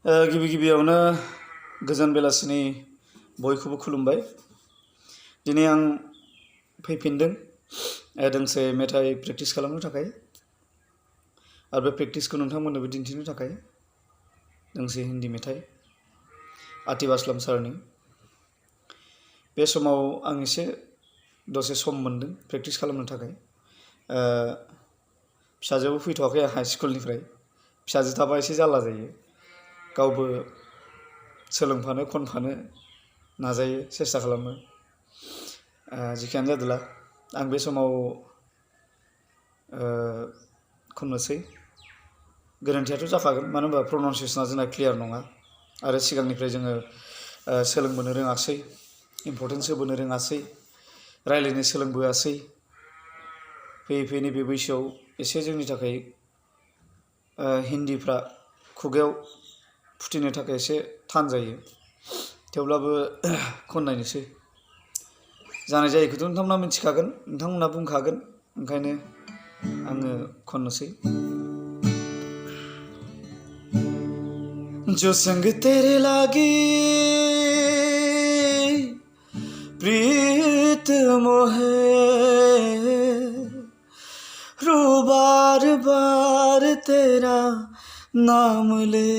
गिबि गिबियावनो गोजोन बेलासिनि बयखौबो खुलुमबाय। दिनै आं फैफिनदों दोंसे मेथाइ प्रेक्टिस खालामनो थाखाय आरो बे प्रेक्टिसखौ नोंथांमोननोबो दिन्थिनो थाखाय दोंसे हिन्दी मेथाइ आतिफ असलम सारनि। बे समाव आं एसे दसे सम मोन्दों प्रेक्टिस खालामनो थाखाय। फिसाजोबो फैथ'वाखै हाई स्कुलनिफ्राय। फिसाजो थाबा एसे जारला जायो, गावबो सोलोंफानो खनफानो नाजायो, सेस्था खालामो। जिखियानो जादोला आं बे समाव खननोसै। गोरोन्थियाथ' जाखागोन, मानो होनबा प्रनाउन्सियेसना जोंना क्लियार नङा आरो सिगांनिफ्राय जोङो सोलोंबोनो रोङासै, इम्पर्टेन्स होबोनो रोङासै, रायज्लायनो सोलोंबोआसै। फैयै फैयै नैबे बैसोआव एसे जोंनि थाखाय हिन्दीफ्रा खुगायाव फुथिनो थाखाय एसे थान जायो। थेवब्लाबो खननायनोसै। जानाय जायैखौथ' नोंथांमोना मिथिखागोन, नोंथांमोना बुंखागोन, ओंखायनो आङो खननोसै। जो संग तेरे लागी प्रीत मोहे रू बार बार तेरा नाम ले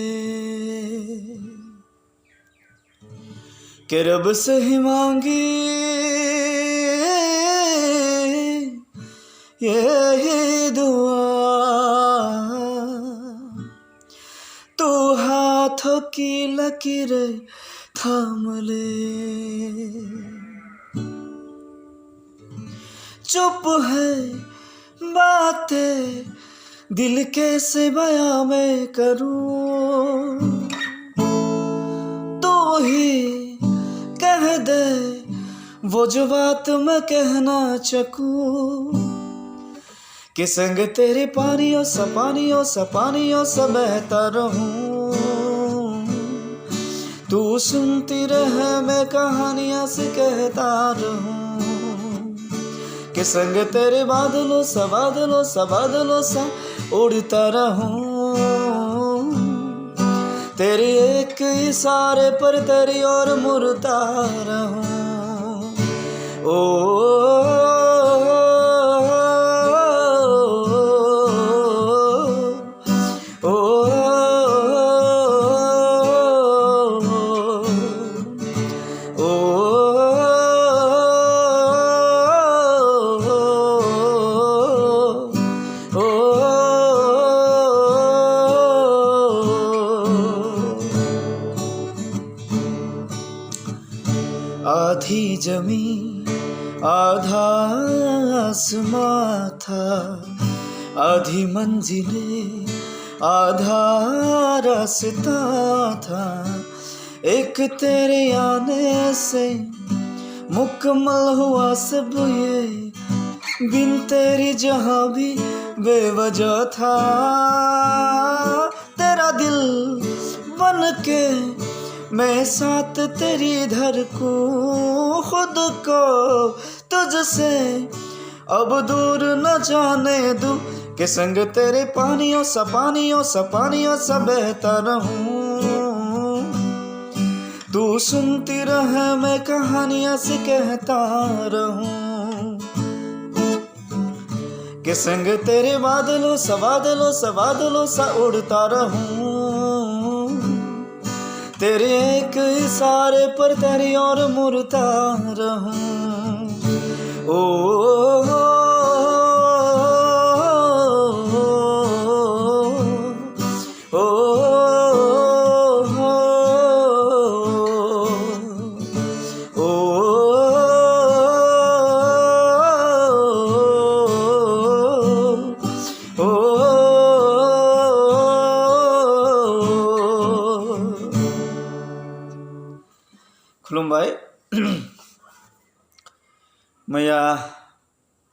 के रब से ही मांगी यही दुआ तू हाथों की लकीरें थाम ले। चुप है बातें दिल कैसे बयां मैं करूं, तू ही कह दे वो जो बात मैं कहना सकूं कि संग तेरे पानियों सा बहता रहूं। तू सुनती रहे मैं कहानियां से कहता रहूं कि संग तेरे बादलों सा उड़ता रहूं। तेरे एक इशारे पर तेरी ओर मुड़ता रहूं। आधी जमीन आधा आसमां था, आधी मंजिलें आधा रास्ता था। एक तेरे आने से मुकम्मल हुआ सब ये, बिन तेरी जहां भी बेवजह था। तेरा दिल बन के मैं साथ तेरी धड़कूं, खुद को तुझसे अब दूर न जाने दूं कि संग तेरे पानियों सा बहता रहूं। तू सुनती रहे मैं कहानियां से कहता रहूं कि संग तेरे बादलों सा उड़ता रहूं। तेरे एक इशारे पर तेरी ओर मुड़ता रहूं। खुलुमबाय। मैया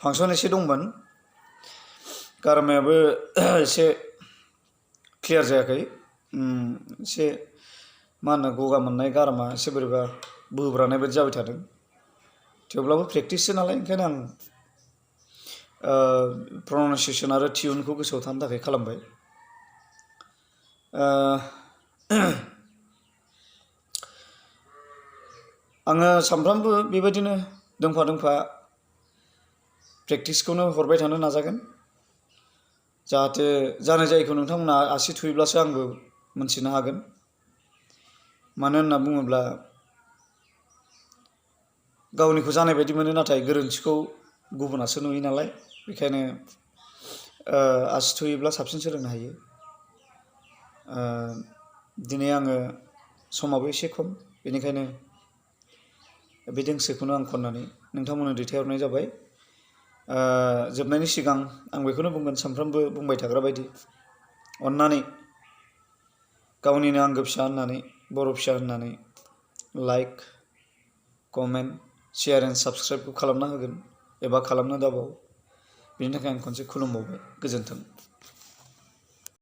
फांसन एसे दंमोन, गारामायाबो एसे क्लियार जायाखै। एसे मा होनो गगा मोननाय, गारामा एसे बोरैबा बोब्रानाय बायदि जाबाय थादों। थेवब्लाबो प्रेक्टिससो नालाय, ओंखायनो आं प्रनाउन्सियेसन आरो टिउनखौ गोसोआव थानो थाखाय खालामबाय। आङो सानफ्रामबो बेबायदिनो दोंफा दोंफा प्रेक्टिसखौनो हरबाय थानो नाजागोन, जाहाथे जानाय जायैखौ नोंथांमोना आसि थुयोब्लासो आंबो मोनथिनो हागोन। मानो होनना बुङोब्ला गावनिखौ जानाय बायदि मोनो, नाथाय गोरोन्थिखौ गुबुनासो नुयो नालाय, बेखायनो आसि थुयोब्ला साबसिन सोलोंनो हायो। दिनै आङो समाबो एसे खम, बेनिखायनो बे दोंसेखौनो आं खननानै नोंथांमोननो दैथायहरनाय जाबाय। जोबनायनि सिगां आं बेखौनो बुंगोन, सानफ्रामबो बुंबाय थाग्रा बायदि, अन्नानै गावनिनो आंगो फिसा होननानै, बर' फिसा होननानै लाइक, कमेन्ट, शेयार एन्ड साबस्क्राइबखौ खालामना होगोन एबा खालामनो दाबाव। बेनि थाखाय आं खनसे खुलुमबावबाय। गोजोन्थों।